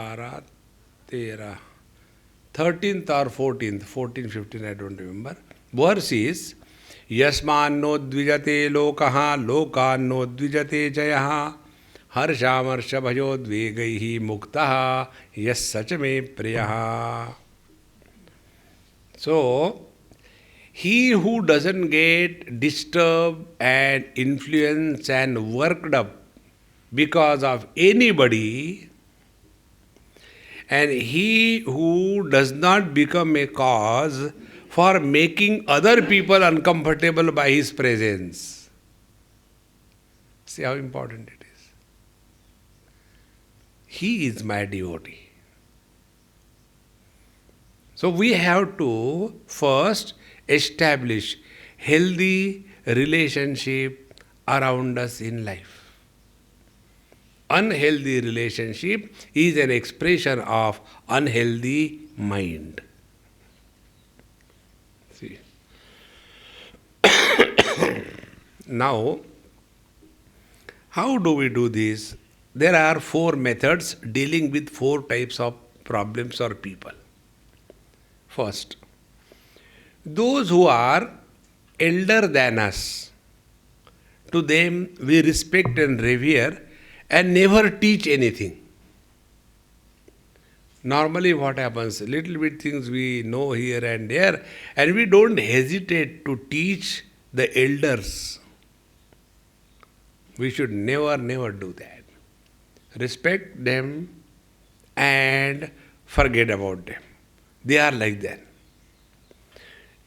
12, 13, 13th or 14th, 14, 15, I don't remember. Verse is, Yasmanno dvijate lokaha lokanno dvijate jayaha harshamarshya bhajodvegaihi muktaha yas sachame priyaha. So, he who doesn't get disturbed and influenced and worked up because of anybody, and he who does not become a cause for making other people uncomfortable by his presence. See how important it is. He is my devotee. So we have to first establish healthy relationship around us in life. Unhealthy relationship is an expression of unhealthy mind. See. Now, how do we do this? There are 4 methods dealing with 4 types of problems or people. First, those who are elder than us, to them we respect and revere and never teach anything. Normally what happens, little bit things we know here and there, and we don't hesitate to teach the elders. We should never do that. Respect them and forget about them. They are like that.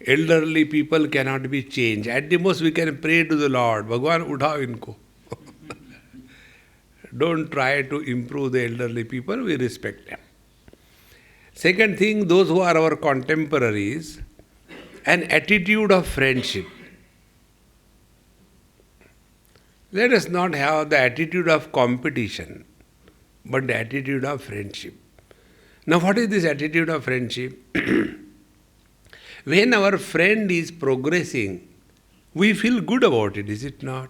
Elderly people cannot be changed. At the most we can pray to the Lord, Bhagwan uthao inko. Don't try to improve the elderly people, we respect them. Second thing, those who are our contemporaries, an attitude of friendship. Let us not have the attitude of competition, but the attitude of friendship. Now what is this attitude of friendship? When our friend is progressing, we feel good about it, is it not?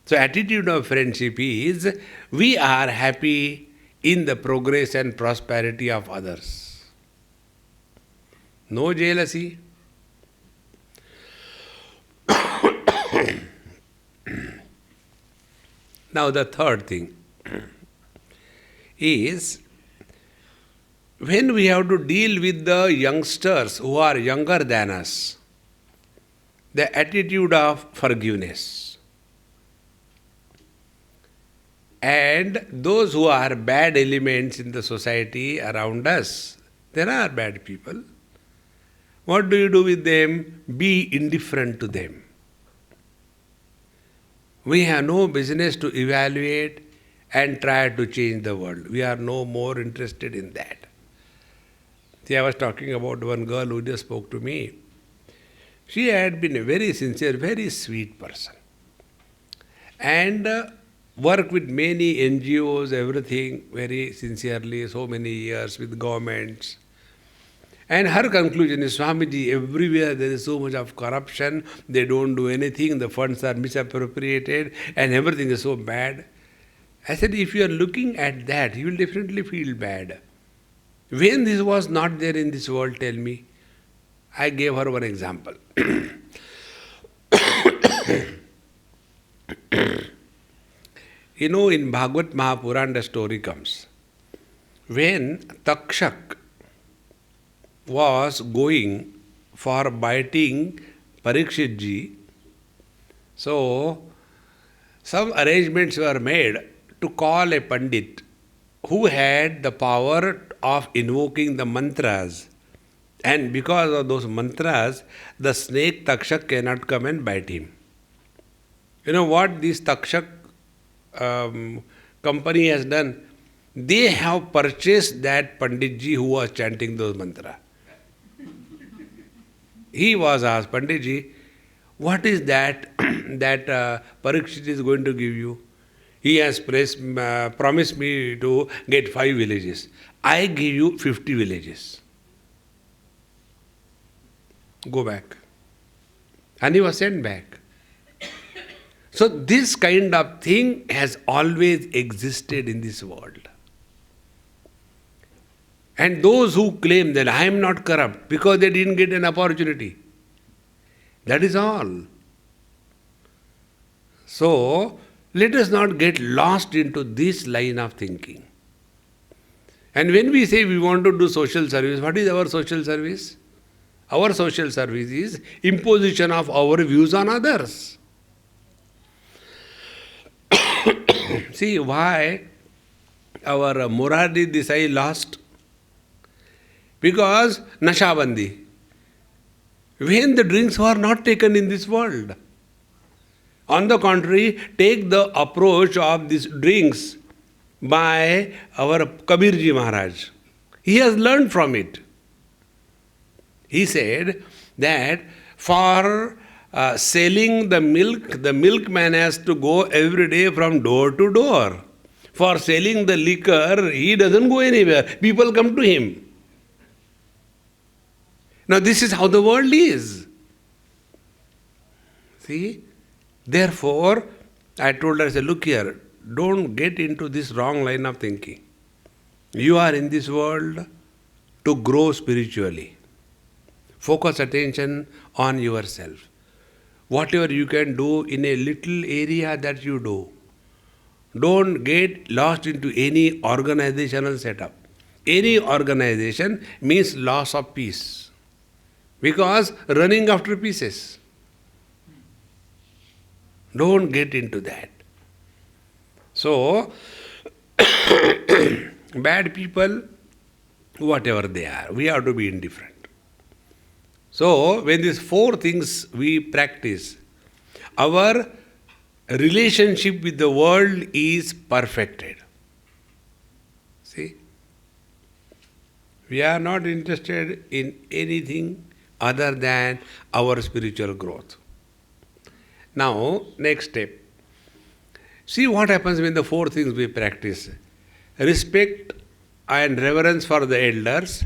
So attitude of friendship is, we are happy in the progress and prosperity of others. No jealousy. Now the third thing is, when we have to deal with the youngsters who are younger than us, the attitude of forgiveness. And those who are bad elements in the society around us, there are bad people. What do you do with them? Be indifferent to them. We have no business to evaluate and try to change the world. We are no more interested in that. See, I was talking about one girl who just spoke to me. She had been a very sincere, very sweet person. And worked with many NGOs, everything, very sincerely, so many years with governments. And her conclusion is, Swamiji, everywhere there is so much of corruption, they don't do anything, the funds are misappropriated, and everything is so bad. I said, if you are looking at that, you will definitely feel bad. When this was not there in this world, tell me. I gave her one example. You know, in Bhagavad Mahapurana the story comes. When Takshak was going for biting Parikshit ji, so some arrangements were made to call a Pandit who had the power of invoking the mantras. And because of those mantras, the snake Takshak cannot come and bite him. You know what this Takshak company has done? They have purchased that Panditji who was chanting those mantras. He was asked, Panditji, what is that that Parikshit is going to give you? He has promised me to get 5 villages. I give you 50 villages. Go back. And he was sent back. So this kind of thing has always existed in this world. And those who claim that I am not corrupt because they didn't get an opportunity. That is all. So, let us not get lost into this line of thinking. And when we say we want to do social service, what is our social service? Our social service is imposition of our views on others. See why our Morarji Desai lost? Because Nashabandi. When the drinks were not taken in this world. On the contrary, take the approach of these drinks by our Kabirji Maharaj. He has learned from it. He said that for selling the milkman has to go every day from door to door. For selling the liquor, he doesn't go anywhere. People come to him. Now this is how the world is. See? Therefore, I told her, I said, look here, don't get into this wrong line of thinking. You are in this world to grow spiritually. Focus attention on yourself. Whatever you can do in a little area that you do. Don't get lost into any organizational setup. Any organization means loss of peace. Because running after pieces. Don't get into that. So, bad people, whatever they are, we have to be indifferent. So, when these four things we practice, our relationship with the world is perfected. See? We are not interested in anything other than our spiritual growth. Now, next step. See what happens when the four things we practice. Respect and reverence for the elders,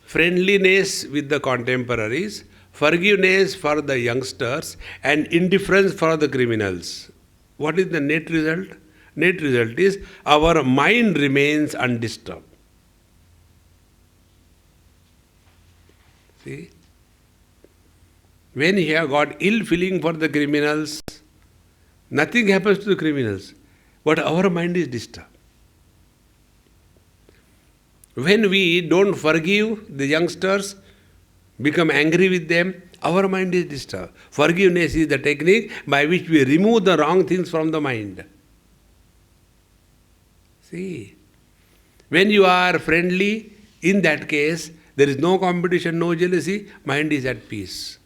friendliness with the contemporaries, forgiveness for the youngsters, and indifference for the criminals. What is the net result? Net result is our mind remains undisturbed. See? When you have got ill feeling for the criminals, nothing happens to the criminals, but our mind is disturbed. When we don't forgive the youngsters, become angry with them, our mind is disturbed. Forgiveness is the technique by which we remove the wrong things from the mind. See, when you are friendly, in that case, there is no competition, no jealousy, mind is at peace.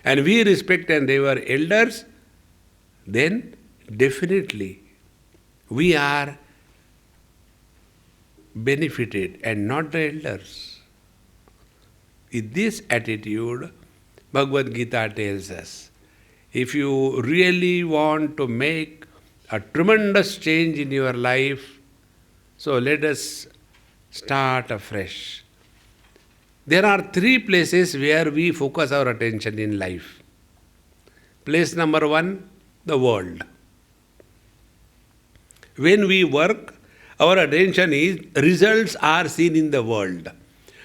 And we respect and revere elders, then definitely we are benefited and not the elders. With this attitude, Bhagavad Gita tells us, if you really want to make a tremendous change in your life, so let us start afresh. There are three places where we focus our attention in life. Place number one, the world. When we work, our attention is results are seen in the world.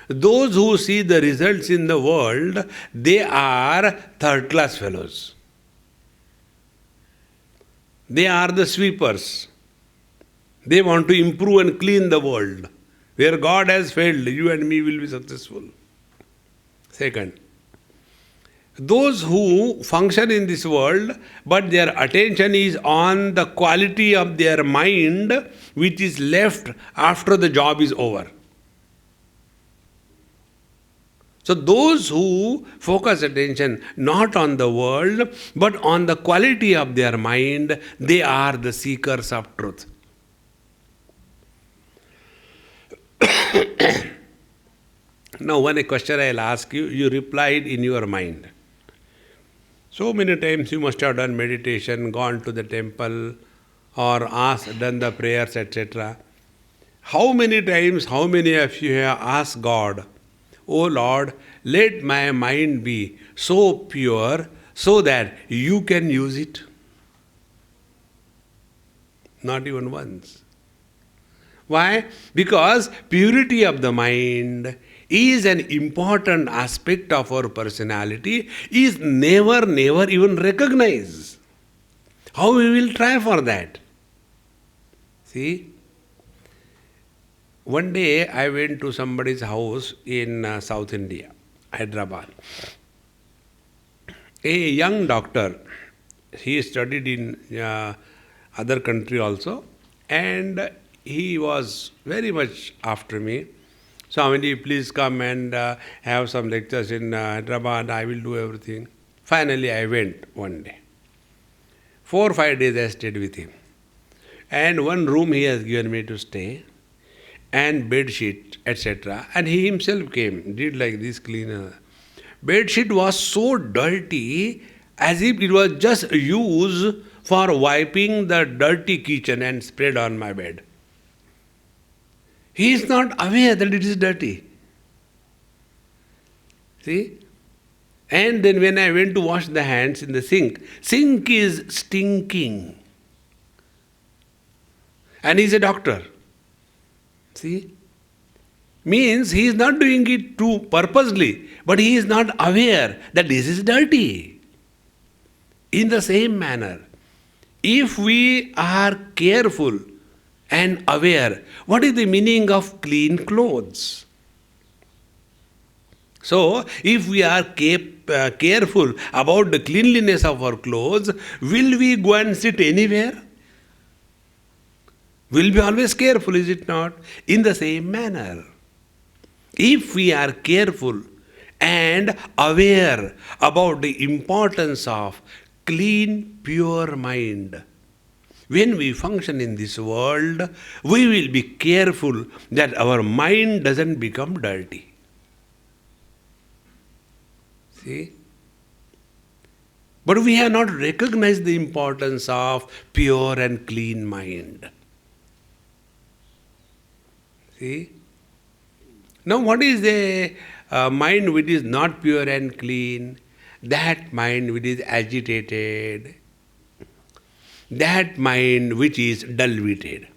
Those who see the results in the world, they are third-class fellows. They are the sweepers. They want to improve and clean the world. Where God has failed, you and me will be successful. Second, those who function in this world, but their attention is on the quality of their mind, which is left after the job is over. So those who focus attention not on the world, but on the quality of their mind, they are the seekers of truth. Now, one question I'll ask you, you replied in your mind. So many times you must have done meditation, gone to the temple, or done the prayers, etc. How many times, how many of you have asked God, "Oh Lord, let my mind be so pure so that you can use it"? Not even once. Why? Because purity of the mind is an important aspect of our personality, is never even recognized. How we will try for that? See? One day I went to somebody's house in South India, Hyderabad. A young doctor, he studied in other country also, and he was very much after me. Swamiji, please come and have some lectures in Hyderabad, I will do everything. Finally I went one day. 4 or 5 days I stayed with him. And one room he has given me to stay, and bed sheet, etc. And he himself came, did like this cleaner. Bed sheet was so dirty as if it was just used for wiping the dirty kitchen and spread on my bed. He is not aware that it is dirty. See? And then when I went to wash the hands in the sink is stinking. And he is a doctor. See? Means he is not doing it too purposely, but he is not aware that this is dirty. In the same manner, if we are careful and aware, what is the meaning of clean clothes? So, if we are careful about the cleanliness of our clothes, will we go and sit anywhere? We'll be always careful, is it not? In the same manner, if we are careful and aware about the importance of clean, pure mind, when we function in this world, we will be careful that our mind doesn't become dirty. See? But we have not recognized the importance of pure and clean mind. See? Now what is a mind which is not pure and clean? That mind which is agitated, that mind which is dull-witted,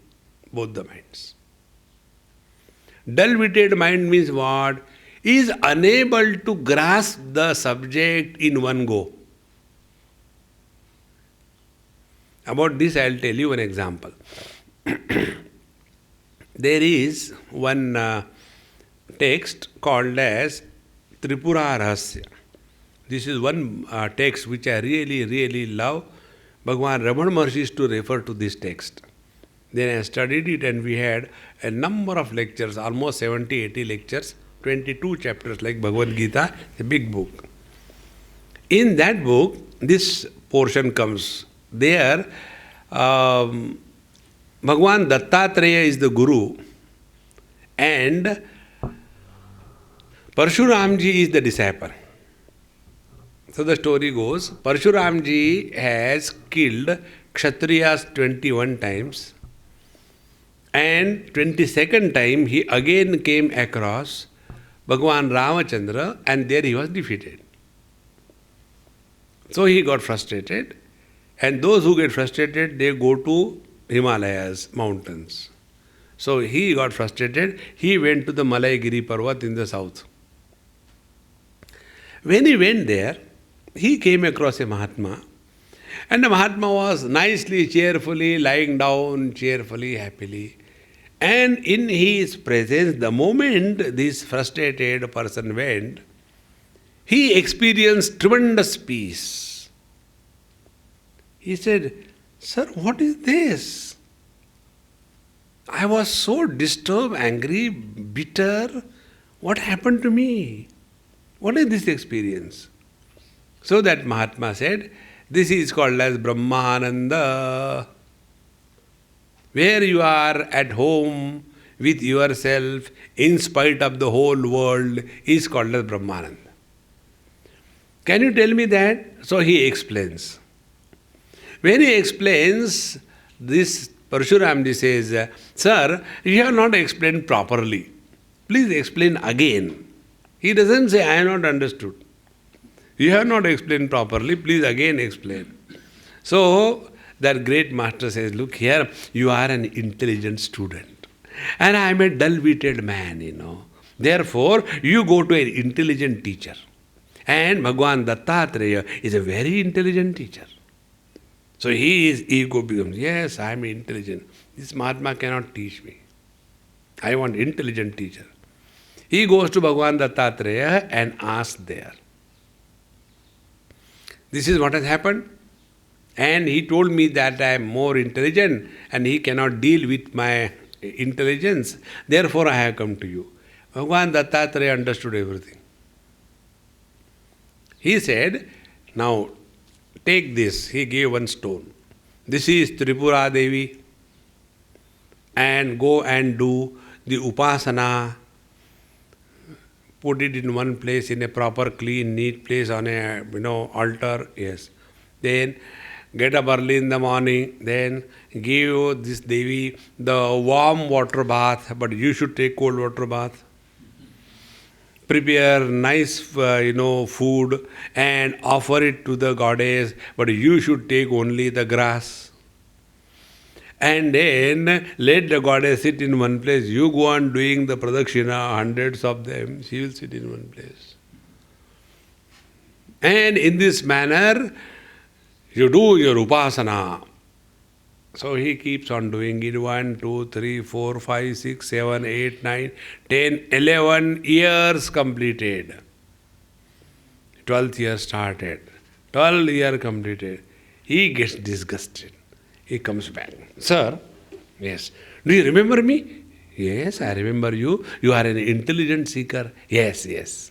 both the minds. Dull-witted mind means what? Is unable to grasp the subject in one go. About this I will tell you an example. There is one text called as Tripura Rahasya. This is one text which I really love. Bhagavan Ramana Maharshi used to refer to this text. Then I studied it and we had a number of lectures, almost 70-80 lectures, 22 chapters like Bhagavad Gita, a big book. In that book, this portion comes. There, Bhagavan Dattatreya is the Guru and Parshuramji is the disciple. So the story goes, Parshuramji has killed Kshatriyas 21 times, and 22nd time he again came across Bhagavan Ramachandra and there he was defeated. So he got frustrated, and those who get frustrated, they go to Himalayas, mountains. So he got frustrated, he went to the Malaygiri Parvat in the south. When he went there, he came across a Mahatma, and the Mahatma was nicely, cheerfully lying down, cheerfully, happily. And in his presence, the moment this frustrated person went, he experienced tremendous peace. He said, "Sir, what is this? I was so disturbed, angry, bitter. What happened to me? What is this experience?" So that Mahatma said, "This is called as Brahmananda. Where you are at home with yourself, in spite of the whole world, is called as Brahmananda." Can you tell me that? So he explains. When he explains, this Parshuramji says, "Sir, you have not explained properly. Please explain again." He doesn't say, "I have not understood. You have not explained properly, please again explain." So that great master says, "Look here, you are an intelligent student. And I am a dull-witted man. Therefore, you go to an intelligent teacher. And Bhagwan Dattatreya is a very intelligent teacher. So his ego becomes, yes, I am intelligent. This Mahatma cannot teach me. I want intelligent teacher. He goes to Bhagwan Dattatreya and asks there. This is what has happened. And he told me that I am more intelligent and he cannot deal with my intelligence. Therefore I have come to you. Bhagwan Dattatreya understood everything. He said, now take this. He gave one stone. This is Tripura Devi. And go and do the upasana. Put it in one place, in a proper, clean, neat place on a altar. Yes. Then get up early in the morning. Then give this Devi the warm water bath, but you should take cold water bath. Prepare nice, food and offer it to the goddess, but you should take only the grass. And then let the goddess sit in one place. You go on doing the pradakshina, hundreds of them, she will sit in one place. And in this manner, you do your upasana. So he keeps on doing it 1, 2, 3, 4, 5, 6, 7, 8, 9, 10, 11 years completed. 12th year started. 12th year completed. He gets disgusted. He comes back. Sir, yes. Do you remember me? Yes, I remember you. You are an intelligent seeker. Yes, yes.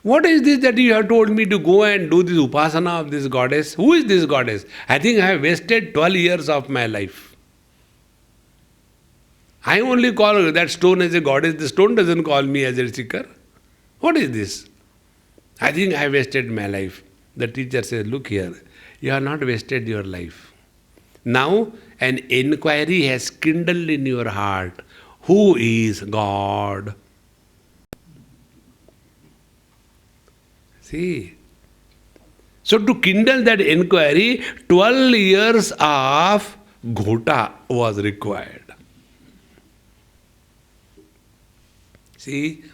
What is this that you have told me to go and do this upasana of this goddess? Who is this goddess? I think I have wasted 12 years of my life. I only call that stone as a goddess. The stone doesn't call me as a seeker. What is this? I think I have wasted my life. The teacher says, look here, you have not wasted your life. Now an inquiry has kindled in your heart. Who is God? See, so to kindle that inquiry, 12 years of ghota was required. See,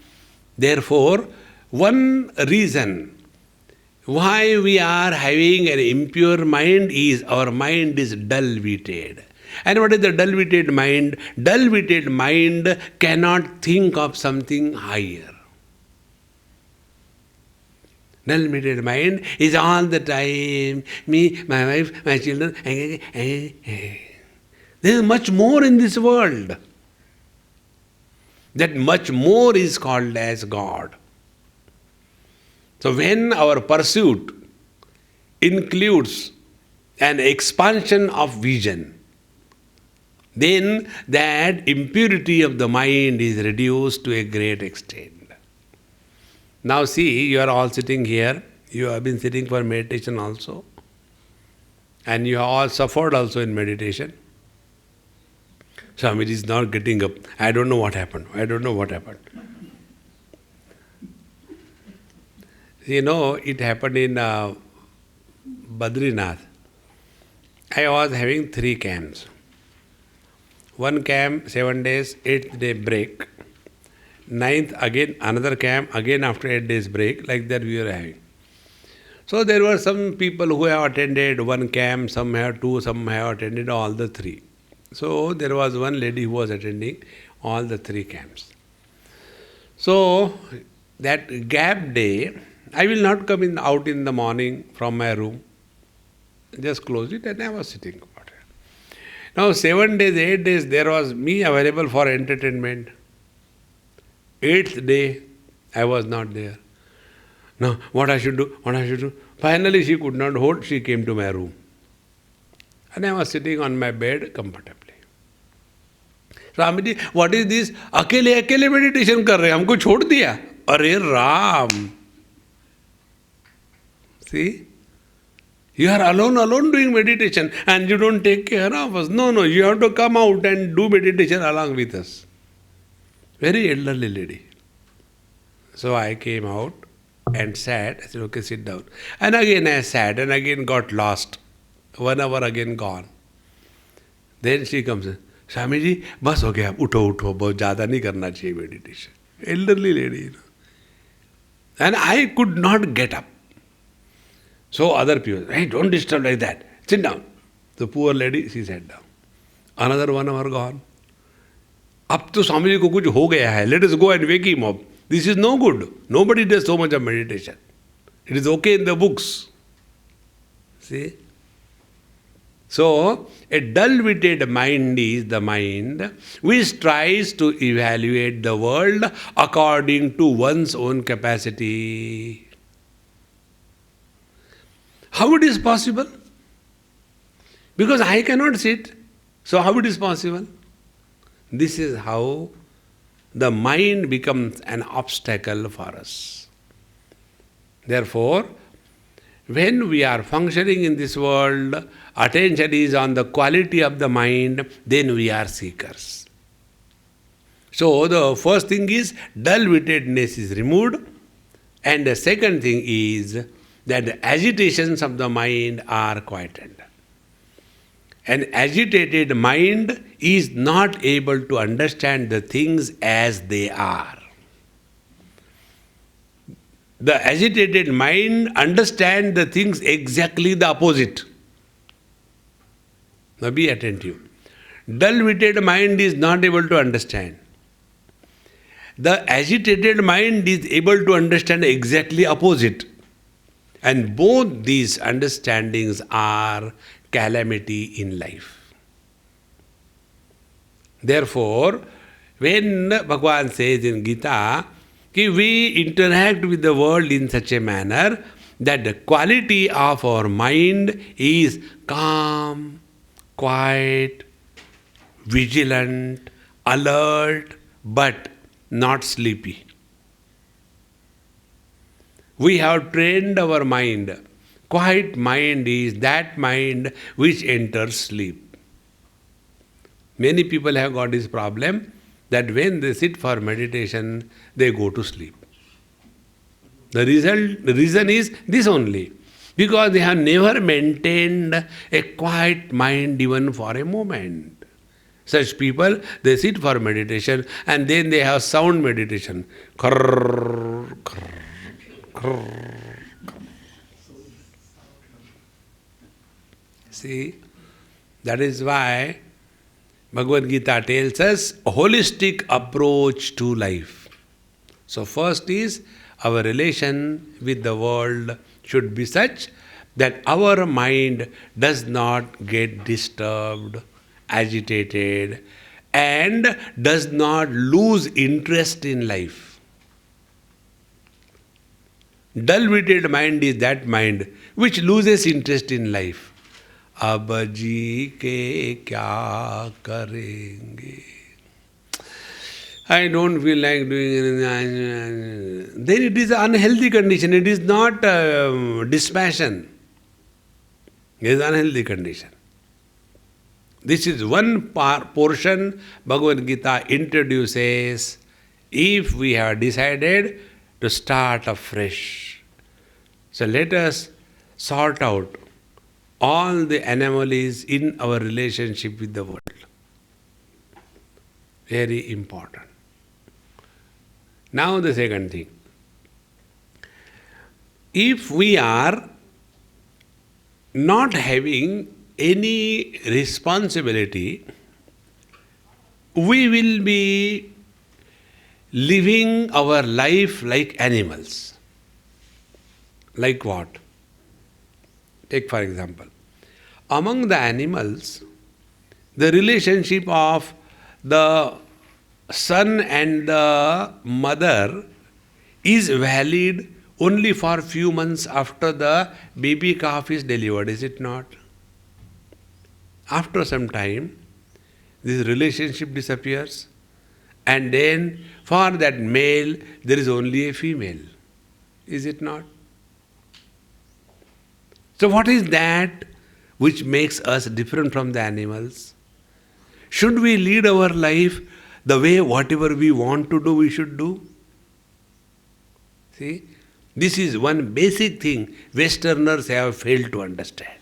therefore, one reason why we are having an impure mind is our mind is dull-witted. And what is the dull-witted mind? Dull-witted mind cannot think of something higher. Dull-witted mind is all the time, me, my wife, my children. There is much more in this world. That much more is called as God. So when our pursuit includes an expansion of vision, then that impurity of the mind is reduced to a great extent. Now see, you are all sitting here. You have been sitting for meditation also. And you have all suffered also in meditation. Swamiji is not getting up. I don't know what happened. I don't know what happened. It happened in Badrinath. I was having 3 camps. One camp, 7 days, 8th day break. 9th, again another camp, again after 8 days break, like that we were having. So there were some people who have attended one camp, some have 2, some have attended all the 3. So there was one lady who was attending all the 3 camps. So that gap day, I will not come out in the morning from my room. Just close it and I was sitting about it. Now 7 days, 8 days, there was me available for entertainment. 8th day, I was not there. Now, what I should do? Finally, she could not hold, she came to my room. And I was sitting on my bed comfortably. Swamiji, what is this? अकेले meditation कर रहे हैं, हमको छोड़ दिया. अरे Ram. See? You are alone doing meditation and you don't take care of us. No, you have to come out and do meditation along with us. Very elderly lady. So I came out and sat. I said, okay, sit down. And again I sat and again got lost. 1 hour again gone. Then she comes in. Swami ji बस हो गया, उठो उठो, बहुत ज़्यादा नहीं करना चाहिए meditation. Elderly lady, And I could not get up. So other people, hey, don't disturb like that. Sit down. The poor lady, she sat down. Another 1 hour gone. अब तो स्वामी जी को कुछ हो गया है. Let us go and wake him up. This is no good. Nobody does so much of meditation. It is okay in the books. See? So, a dull-witted mind is the mind which tries to evaluate the world according to one's own capacity. How it is possible? Because I cannot sit. So how it is possible? This is how the mind becomes an obstacle for us. Therefore, when we are functioning in this world, attention is on the quality of the mind, then we are seekers. So the first thing is dull-wittedness is removed, and the second thing is that the agitations of the mind are quietened. An agitated mind is not able to understand the things as they are. The agitated mind understands the things exactly the opposite. Now be attentive. Dull-witted mind is not able to understand. The agitated mind is able to understand exactly opposite. And both these understandings are calamity in life. Therefore, when Bhagavan says in Gita, we interact with the world in such a manner that the quality of our mind is calm, quiet, vigilant, alert, but not sleepy. We have trained our mind. Quiet mind is that mind which enters sleep. Many people have got this problem that when they sit for meditation, they go to sleep. The reason is this only. Because they have never maintained a quiet mind even for a moment. Such people, they sit for meditation and then they have sound meditation. Krrr, krrr, krrr. See, that is why Bhagavad Gita tells us a holistic approach to life. So first is our relation with the world should be such that our mind does not get disturbed, agitated, and does not lose interest in life. Dull-witted mind is that mind which loses interest in life. अब जी के क्या करेंगे? I don't feel like doing anything. Then it is an unhealthy condition. It is not dispassion. It is an unhealthy condition. This is one portion Bhagavad Gita introduces if we have decided to start afresh. So let us sort out all the anomalies in our relationship with the world. Very important. Now the second thing. If we are not having any responsibility, we will be living our life like animals. Like what? Take for example, among the animals, the relationship of the son and the mother is valid only for a few months after the baby calf is delivered, is it not? After some time, this relationship disappears, and then for that male, there is only a female, is it not? So what is that which makes us different from the animals? Should we lead our life the way whatever we want to do, we should do? See, this is one basic thing Westerners have failed to understand.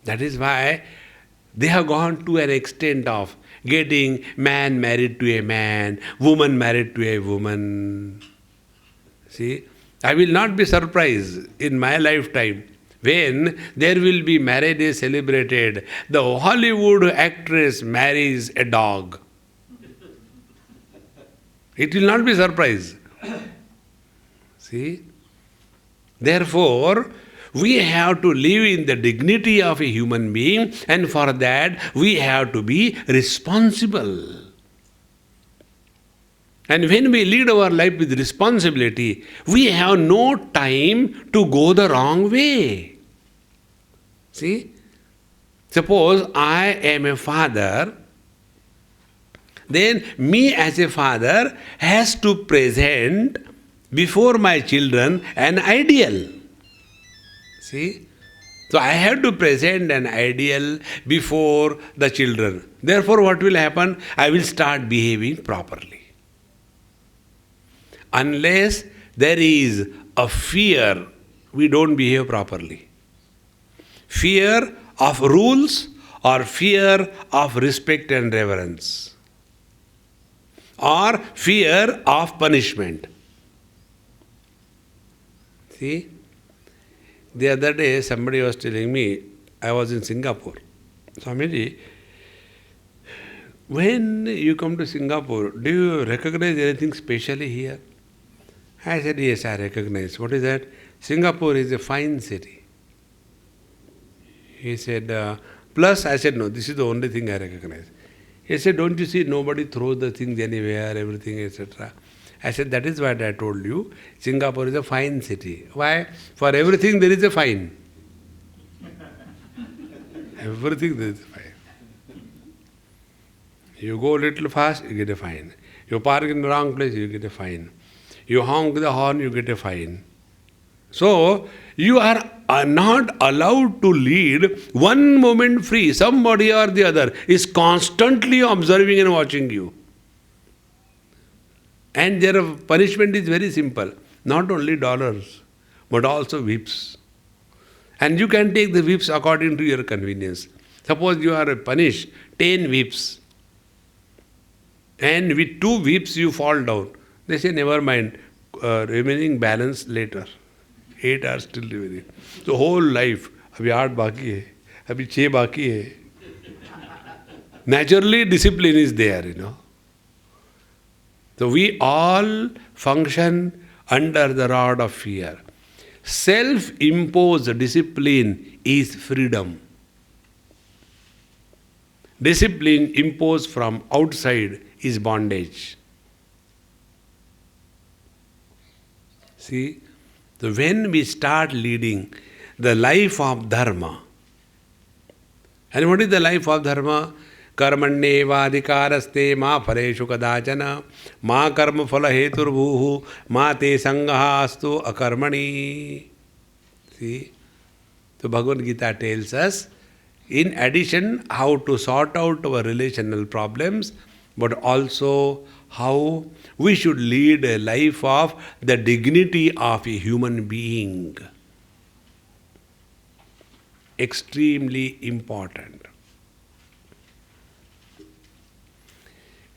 That is why They have gone to an extent of getting man married to a man, woman married to a woman. See, I will not be surprised in my lifetime when there will be marriages celebrated. The Hollywood actress marries a dog. It will not be surprise. See? Therefore, we have to live in the dignity of a human being, and for that we have to be responsible. And when we lead our life with responsibility, we have no time to go the wrong way. See? Suppose I am a father, then me as a father has to present before my children an ideal. See? So I have to present an ideal before the children. Therefore what will happen? I will start behaving properly. Unless there is a fear, we don't behave properly. Fear of rules or fear of respect and reverence, or fear of punishment. See, the other day somebody was telling me, I was in Singapore. Swamiji, when you come to Singapore, do you recognize anything specially here? I said, yes, I recognize. What is that? Singapore is a fine city. He said, plus, I said, no, this is the only thing I recognize. He said, don't you see nobody throws the things anywhere, everything, etc. I said, that is what I told you. Singapore is a fine city. Why? For everything there is a fine. Everything there is a fine. You go a little fast, you get a fine. You park in the wrong place, you get a fine. You honk the horn, you get a fine. So, you are not allowed to lead one moment free. Somebody or the other is constantly observing and watching you. And their punishment is very simple. Not only dollars, but also whips. And you can take the whips according to your convenience. Suppose you are punished 10 whips. And with 2 whips you fall down. They say, never mind, remaining balance later. 8 are still remaining. So whole life, abhi 8 baki hai, abhi 6 baki hai. Naturally discipline is there, So we all function under the rod of fear. Self-imposed discipline is freedom. Discipline imposed from outside is bondage. See, so when we start leading the life of dharma, and what is the life of dharma? Karmanyevadhikaraste ma phaleshu kadachana ma karma phala heturbhuhu ma te sangaha astu akarmani. See, so Bhagavad Gita tells us, in addition, how to sort out our relational problems, but also how we should lead a life of the dignity of a human being. Extremely important.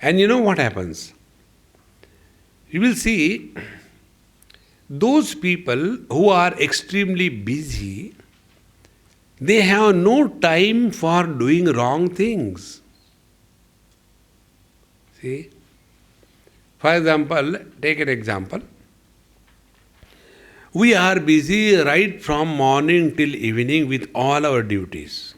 And you know what happens? You will see those people who are extremely busy, they have no time for doing wrong things. See? For example, take an example. We are busy right from morning till evening with all our duties.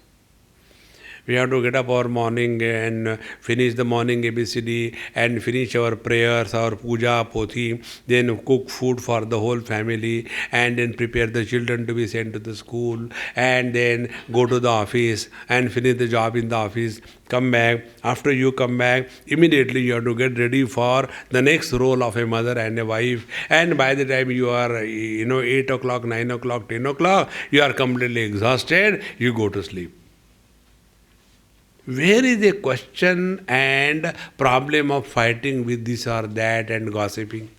We have to get up our morning and finish the morning ABCD and finish our prayers, our puja, pothi, then cook food for the whole family and then prepare the children to be sent to the school and then go to the office and finish the job in the office, come back. After you come back, immediately you have to get ready for the next role of a mother and a wife, and by the time you are 8 o'clock, 9 o'clock, 10 o'clock, you are completely exhausted, you go to sleep. Where is the question and problem of fighting with this or that and gossiping?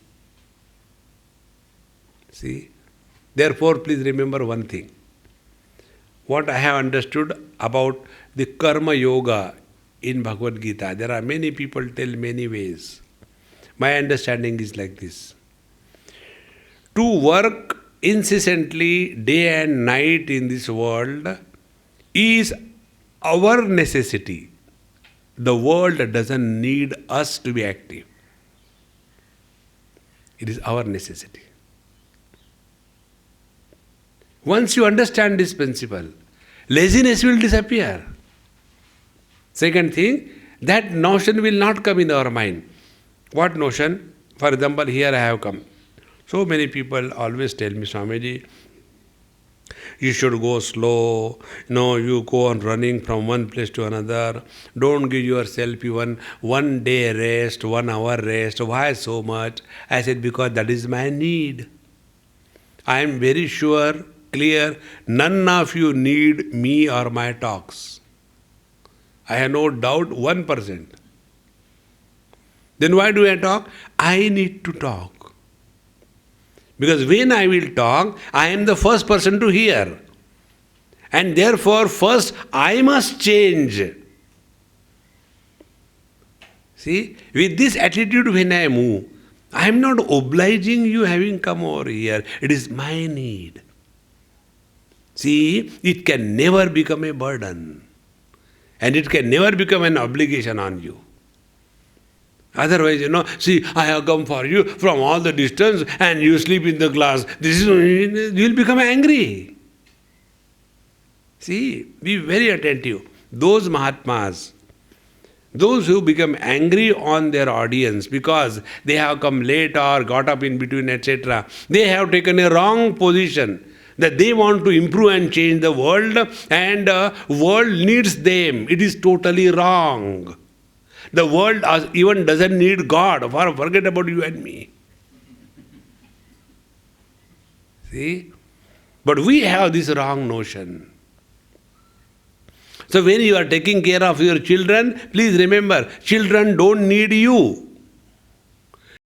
See? Therefore, please remember one thing. What I have understood about the karma yoga in Bhagavad Gita. There are many people tell many ways. My understanding is like this. To work incessantly day and night in this world is our necessity. The world doesn't need us to be active. It is our necessity. Once you understand this principle, laziness will disappear. Second thing, that notion will not come in our mind. What notion? For example, here I have come. So many people always tell me, Swamiji, you should go slow. No, you go on running from one place to another. Don't give yourself even 1 day rest, 1 hour rest. Why so much? I said, because that is my need. I am very sure, clear, none of you need me or my talks. I have no doubt 1%. Then why do I talk? I need to talk. Because when I will talk, I am the first person to hear. And therefore, first I must change. See, with this attitude when I move, I am not obliging you having come over here. It is my need. See, it can never become a burden. And it can never become an obligation on you. Otherwise, see, I have come for you from all the distance and you sleep in the class. You will become angry. See, be very attentive. Those Mahatmas, those who become angry on their audience because they have come late or got up in between, etc., they have taken a wrong position. That they want to improve and change the world and the world needs them. It is totally wrong. The world even doesn't need God. Forget about you and me. See? But we have this wrong notion. So when you are taking care of your children, please remember, children don't need you.